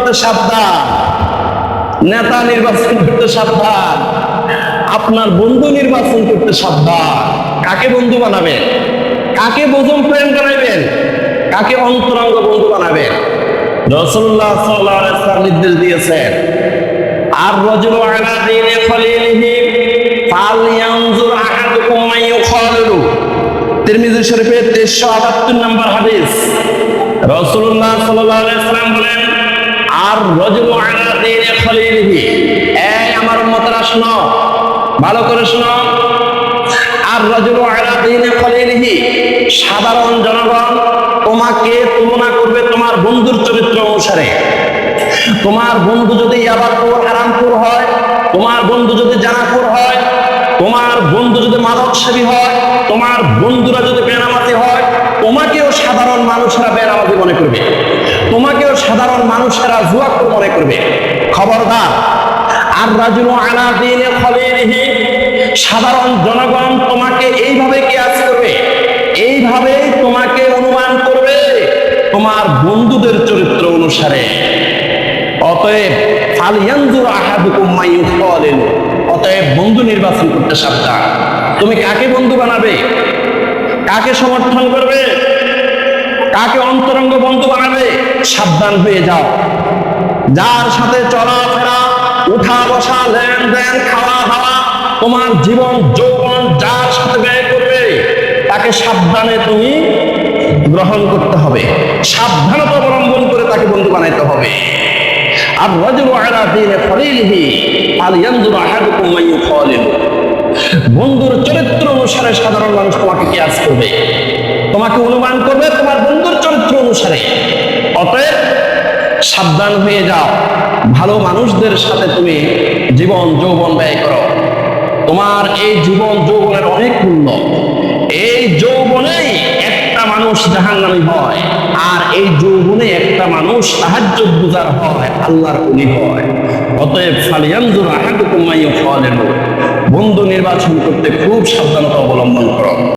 করতে সাবধান, নেতা নির্বাচন করতে সাবধান, আপনার বন্ধু নির্বাচন করতে সাবধান। কাকে বন্ধু বানাবেন, কাকে বোঝম প্রেম বানাবেন, কাকে অন্তরঙ্গ বন্ধু বানাবেন? রাসূলুল্লাহ সাল্লাল্লাহু আলাইহি ওয়াসাল্লাম নির্দেশ দিয়েছেন, আর রাজুলু আলা দীনি খলিলিহি ফালইয়ানজুর আহাদুকুম মান ইউখালিলু। তিরমিজি শরীফের 378 নম্বর হাদিস। রাসূলুল্লাহ সাল্লাল্লাহু আলাইহি ওয়াসাল্লাম বলেন, আর রাজুলু আলা দীনি খলিলিহি, এই আমার উম্মতরা শোনো, ভালো করে শোনো। আর রাজুলু আলা দীনি খলিলিহি, সাধারণ জনগণ তোমাকে তুলনা করবে তোমার বন্ধুর চরিত্র অনুসারে। তোমার বন্ধু যদি ইয়াবাখোর, হারামখোর হয়, তোমার বন্ধু যদি জানাখোর হয়, তোমার বন্ধু যদি মাদকসেবী হয়, তোমার বন্ধুরা যদি বেনামাজি হয়, তোমাকেও সাধারণ মানুষেরা বেনামাজি মনে করবে, তোমাকেও সাধারণ মানুষেরা জুয়াখোর মনে করবে। খবরদার। আর রাজুলু আলা দীনি খলিলিহি, সাধারণ জনগণ তোমাকে এইভাবে কিয়াস করবে, এইভাবেই তোমাকে অনুমান করবে তোমার বন্ধুদের চরিত্র অনুসারে। অতএব ফালইয়ানজুর আহাদুকুম মা ইউখালিলু, অতএব বন্ধু নির্বাচন করতে সাবধান। তুমি কাকে বন্ধু বানাবে, কাকে সমর্থন করবে, কাকে অন্তরঙ্গ বন্ধু বানাবে, সাবধান হয়ে যাও। যার সাথে চলাফেরা, উঠা বসা, লেনদেন, খাওয়া দাওয়া, তোমার জীবন যৌবন যার সাথে ব্যয় করবে, তাকে সাবধানে তুমি গ্রহণ করতে হবে, সাবধানতা অবলম্বন করে তাকে বন্ধু বানাইতে হবে। আর রাজুলু আলা দীনি খলিলিহি ফালইয়ানজুর আহাদুকুম মান ইউখালিলু, বন্ধুর চরিত্র অনুসারে সাধারণ মানুষ তোমাকে কিয়াস করবে, তোমাকে অনুমান করবে তোমার বন্ধুর চরিত্র অনুসারে। অতএব সাবধান হয়ে যাও, ভালো মানুষদের সাথে তুমি জীবন যৌবন ব্যয় করো। তোমার এই জীবন যৌবনের অনেক মূল্য। এই যৌবনেই একটা মানুষ জাহান্নামী হয়, আর এই যৌবনে একটা মানুষ তাহাজ্জুদ গুজার হয়, আল্লাহর ওলি হয়। অতএব ফালইয়ানজুর আহাদুকুম মা ইউখালিলু, বন্ধু নির্বাচন করতে খুব সাবধানতা অবলম্বন করো।